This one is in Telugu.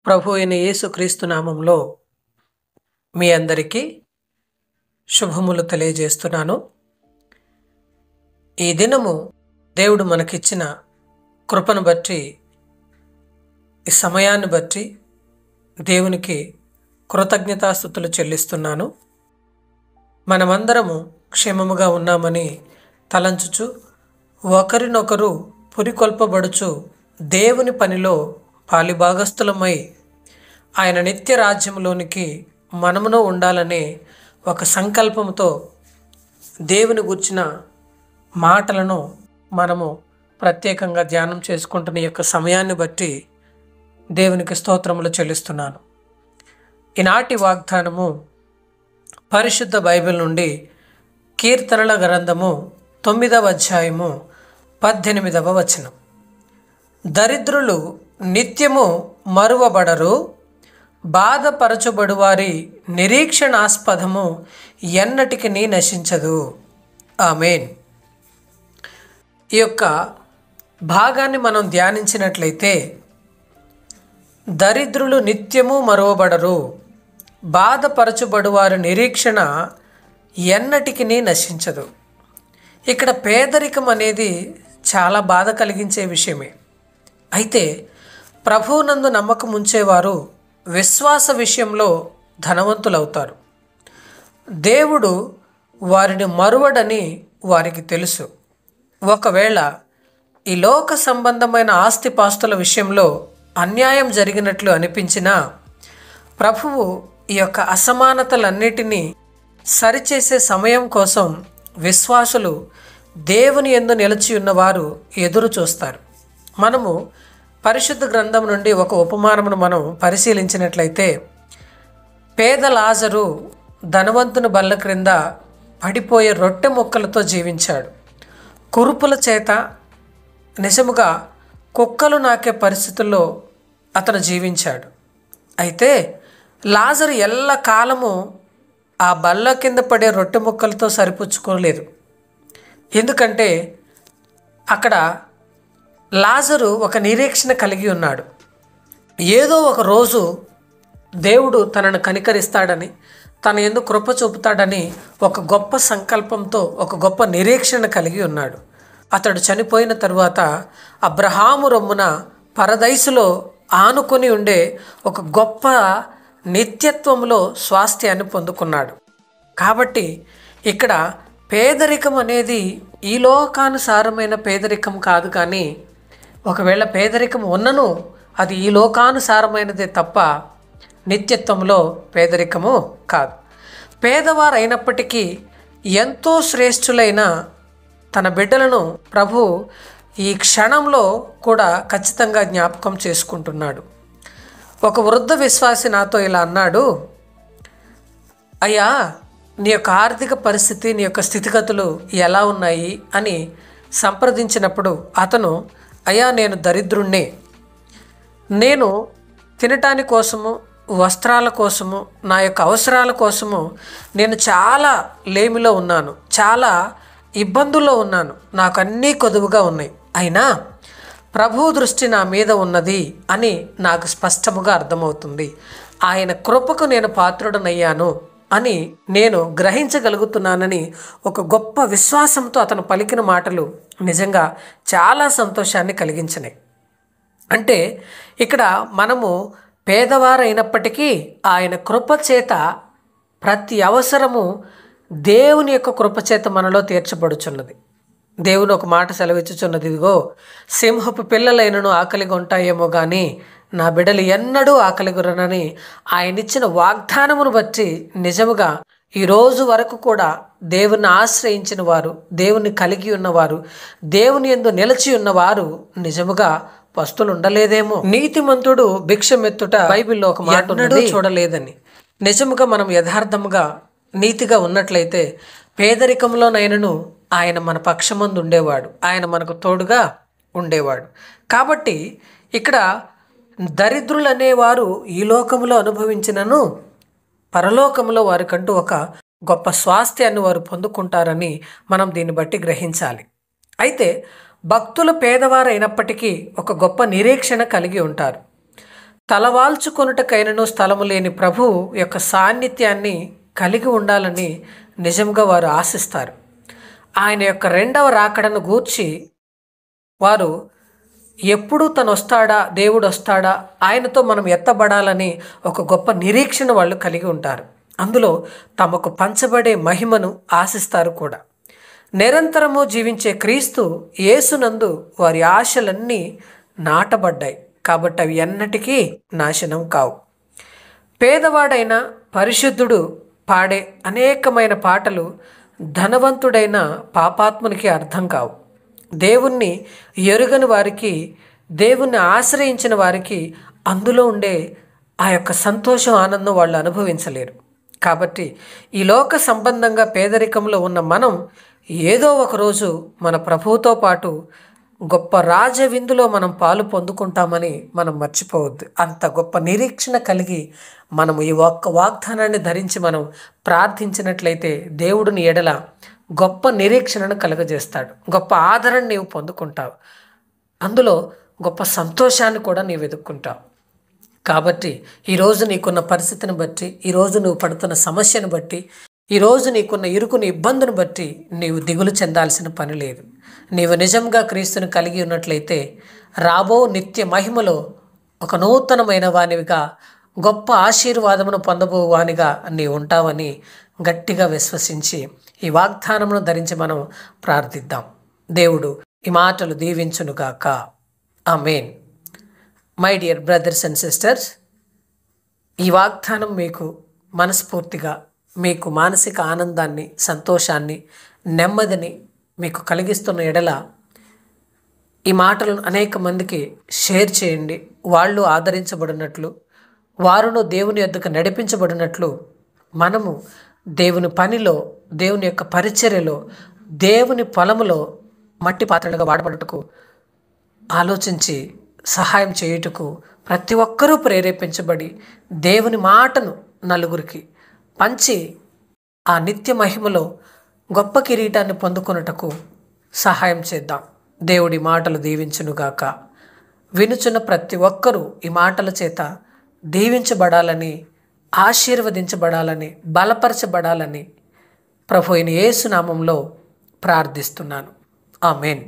ప్రభు అయిన యేసుక్రీస్తు నామంలో మీ అందరికీ శుభములు తెలియజేస్తున్నాను. ఈ దినము దేవుడు మనకిచ్చిన కృపను బట్టి, ఈ సమయాన్ని బట్టి దేవునికి కృతజ్ఞతాస్తుతులు చెల్లిస్తున్నాను. మనమందరము క్షేమముగా ఉన్నామని తలంచుచు ఒకరినొకరు పురికొల్పబడుచు దేవుని పనిలో పాలిభాగస్థులమై ఆయన నిత్య రాజ్యంలోనికి మనమును ఉండాలనే ఒక సంకల్పంతో దేవుని గుర్చిన మాటలను మనము ప్రత్యేకంగా ధ్యానం చేసుకుంటున్న యొక్క సమయాన్ని బట్టి దేవునికి స్తోత్రములు చెల్లిస్తున్నాను. ఈనాటి వాగ్దానము పరిశుద్ధ బైబిల్ నుండి కీర్తనల గ్రంథము 9వ అధ్యాయము 18వ వచనం. దరిద్రులు నిత్యము మరువబడరు, బాధపరచబడువారి నిరీక్షణాస్పదము ఎన్నటికి నశించదు. ఆమేన్. ఈ యొక్క భాగాన్ని మనం ధ్యానించినట్లయితే, దరిద్రులు నిత్యము మరువబడరు, బాధపరచబడువారి నిరీక్షణ ఎన్నటికి నశించదు. ఇక్కడ పేదరికం అనేది చాలా బాధ కలిగించే విషయమే. అయితే ప్రభువునందు నమ్మకం ఉంచేవారు విశ్వాస విషయంలో ధనవంతులవుతారు. దేవుడు వారిని మరువడని వారికి తెలుసు. ఒకవేళ ఈ లోక సంబంధమైన ఆస్తిపాస్తుల విషయంలో అన్యాయం జరిగినట్లు అనిపించినా, ప్రభువు ఈ యొక్క అసమానతలన్నిటినీ సరిచేసే సమయం కోసం విశ్వాసులు దేవుని యందు నిలిచి ఉన్నవారు ఎదురు చూస్తారు. మనము పరిశుద్ధ గ్రంథం నుండి ఒక ఉపమానమును మనం పరిశీలించినట్లయితే, పేద లాజరు ధనవంతుని బల్ల క్రింద పడిపోయే రొట్టె ముక్కలతో జీవించాడు. కురుపుల చేత నిజముగా కుక్కలు నాకే పరిస్థితుల్లో అతను జీవించాడు. అయితే లాజరు ఎల్ల కాలము ఆ బల్ల కింద పడే రొట్టె ముక్కలతో సరిపుచ్చుకోలేదు. ఎందుకంటే అక్కడ లాజరు ఒక నిరీక్షణ కలిగి ఉన్నాడు. ఏదో ఒక రోజు దేవుడు తనను కనికరిస్తాడని, తన యందు కృప చూపుతాడని ఒక గొప్ప సంకల్పంతో, ఒక గొప్ప నిరీక్షణ కలిగి ఉన్నాడు. అతడు చనిపోయిన తరువాత అబ్రహాము రొమ్మున పరదైసులో ఆనుకొని ఉండే ఒక గొప్ప నిత్యత్వంలో స్వాస్థ్యాన్ని పొందుకున్నాడు. కాబట్టి ఇక్కడ పేదరికం అనేది ఈ లోకానుసారమైన పేదరికం కాదు, కానీ ఒకవేళ పేదరికం ఉన్నను అది ఈ లోకానుసారమైనదే తప్ప నిత్యత్వంలో పేదరికము కాదు. పేదవారు అయినప్పటికీ ఎంతో శ్రేష్ఠులైన తన బిడ్డలను ప్రభు ఈ క్షణంలో కూడా ఖచ్చితంగా జ్ఞాపకం చేసుకుంటున్నాడు. ఒక వృద్ధ విశ్వాసి నాతో ఇలా అన్నాడు, అయ్యా, నీ యొక్క ఆర్థిక పరిస్థితి, నీ యొక్క స్థితిగతులు ఎలా ఉన్నాయి అని సంప్రదించినప్పుడు అతను, అయ్యా, నేను దరిద్రుణ్ణే, నేను తినటాని కోసము, వస్త్రాల కోసము, నా యొక్క అవసరాల కోసము నేను చాలా లేమిలో ఉన్నాను, చాలా ఇబ్బందుల్లో ఉన్నాను, నాకు అన్నీ కొదువుగా ఉన్నాయి, అయినా ప్రభు దృష్టి నా మీద ఉన్నది అని నాకు స్పష్టముగా అర్థమవుతుంది. ఆయన కృపకు నేను పాత్రుడనయ్యాను అని నేను గ్రహించగలుగుతున్నానని ఒక గొప్ప విశ్వాసంతో అతను పలికిన మాటలు నిజంగా చాలా సంతోషాన్ని కలిగించినాయి. అంటే ఇక్కడ మనము పేదవారైనప్పటికీ ఆయన కృపచేత ప్రతి అవసరము దేవుని యొక్క కృపచేత మనలో తీర్చబడుచున్నది. దేవుని ఒక మాట సెలవిచ్చుచున్నది, ఇదిగో, సింహపు పిల్లలైనను ఆకలిగా ఉంటాయేమో కానీ నా బిడ్డలు ఎన్నడూ ఆకలిగురనని ఆయన ఇచ్చిన వాగ్దానమును బట్టి నిజముగా ఈరోజు వరకు కూడా దేవుని ఆశ్రయించిన వారు, దేవుని కలిగి ఉన్నవారు, దేవుని యందు నిలిచి ఉన్నవారు నిజముగా పస్తులు ఉండలేదేమో. నీతిమంతుడు భిక్షమెత్తుట బైబిల్లో ఒక మాట ఉన్నది, చూడలేదని. నిజముగా మనం యథార్థముగా నీతిగా ఉన్నట్లయితే పేదరికంలోనైనను ఆయన మన పక్షమందు ఉండేవాడు, ఆయన మనకు తోడుగా ఉండేవాడు. కాబట్టి ఇక్కడ దరిద్రులు అనేవారు ఈ లోకంలో అనుభవించినను పరలోకంలో వారికంటూ ఒక గొప్ప స్వాస్థ్యాన్ని వారు పొందుకుంటారని మనం దీన్ని బట్టి గ్రహించాలి. అయితే భక్తులు పేదవారైనప్పటికీ ఒక గొప్ప నిరీక్షణ కలిగి ఉంటారు. తలవాల్చుకొనుటకైనను స్థలము లేని ప్రభువు యొక్క సాన్నిధ్యాన్ని కలిగి ఉండాలని నిజంగా వారు ఆశిస్తారు. ఆయన యొక్క రెండవ రాకడను గూర్చి వారు ఎప్పుడు తను వస్తాడా, దేవుడు వస్తాడా, ఆయనతో మనం ఎత్తబడాలని ఒక గొప్ప నిరీక్షణ వాళ్ళు కలిగి ఉంటారు. అందులో తమకు పంచబడే మహిమను ఆశిస్తారు కూడా. నిరంతరము జీవించే క్రీస్తు యేసునందు వారి ఆశలన్నీ నాటబడ్డాయి కాబట్టి అవి ఎన్నటికీ నాశనం కావు. పేదవాడైన పరిశుద్ధుడు పాడే అనేకమైన పాటలు ధనవంతుడైన పాపాత్మునికి అర్థం కావు. దేవుణ్ణి ఎరుగని వారికి, దేవుణ్ణి ఆశ్రయించిన వారికి అందులో ఉండే ఆ యొక్క సంతోషం, ఆనందం వాళ్ళు అనుభవించలేరు. కాబట్టి ఈ లోక సంబంధంగా పేదరికంలో ఉన్న మనం ఏదో ఒకరోజు మన ప్రభువుతో పాటు గొప్ప రాజవిందులో మనం పాలు పొందుకుంటామని మనం మర్చిపోవద్దు. అంత గొప్ప నిరీక్షణ కలిగి మనము ఈ ఒక్క వాగ్దానాన్ని ధరించి మనం ప్రార్థించినట్లయితే దేవుడిని ఎడల గొప్ప నిరీక్షణను కలుగజేస్తాడు. గొప్ప ఆదరణ నీవు పొందుకుంటావు. అందులో గొప్ప సంతోషాన్ని కూడా నీవు ఎదుర్కొంటావు. కాబట్టి ఈరోజు నీకున్న పరిస్థితిని బట్టి, ఈరోజు నువ్వు పడుతున్న సమస్యను బట్టి, ఈరోజు నీకున్న ఇరుకుని ఇబ్బందిని బట్టి నీవు దిగులు చెందాల్సిన పని లేదు. నీవు నిజంగా క్రీస్తుని కలిగి ఉన్నట్లయితే రాబో నిత్య మహిమలో ఒక నూతనమైన వానివిగా, గొప్ప ఆశీర్వాదమును పొందబో వానిగా నీవు ఉంటావని గట్టిగా విశ్వసించి ఈ వాగ్దానమును ధరించి మనం ప్రార్థిద్దాం. దేవుడు ఈ మాటలు దీవించునుగాక. Amen. My dear brothers and sisters, ఈ వాగ్దానం మీకు మనస్ఫూర్తిగా, మీకు మానసిక ఆనందాన్ని, సంతోషాన్ని, నెమ్మదిని మీకు కలిగిస్తున్న ఎడల ఈ మాటలను అనేక మందికి షేర్ చేయండి. వాళ్ళు ఆదరించబడినట్లు, వారును దేవుని యొద్దకు నడిపించబడినట్లు మనము దేవుని పనిలో, దేవుని యొక్క పరిచర్యలో, దేవుని పొలములో మట్టి పాత్రలుగా వాడబడుటకు ఆలోచించి సహాయం చేయుటకు ప్రతి ఒక్కరూ ప్రేరేపించబడి దేవుని మాటను నలుగురికి పంచి ఆ నిత్య మహిమలో గొప్ప కిరీటాన్ని పొందుకొనుటకు సహాయం చేద్దాం. దేవుడి మాటలు దీవించునుగాక. వినుచున్న ప్రతి ఒక్కరూ ఈ మాటల చేత దీవించబడాలని, ఆశీర్వదించబడాలని, బలపరచబడాలని ప్రభు అయిన యేసు నామములో ప్రార్థిస్తున్నాను. ఆమేన్.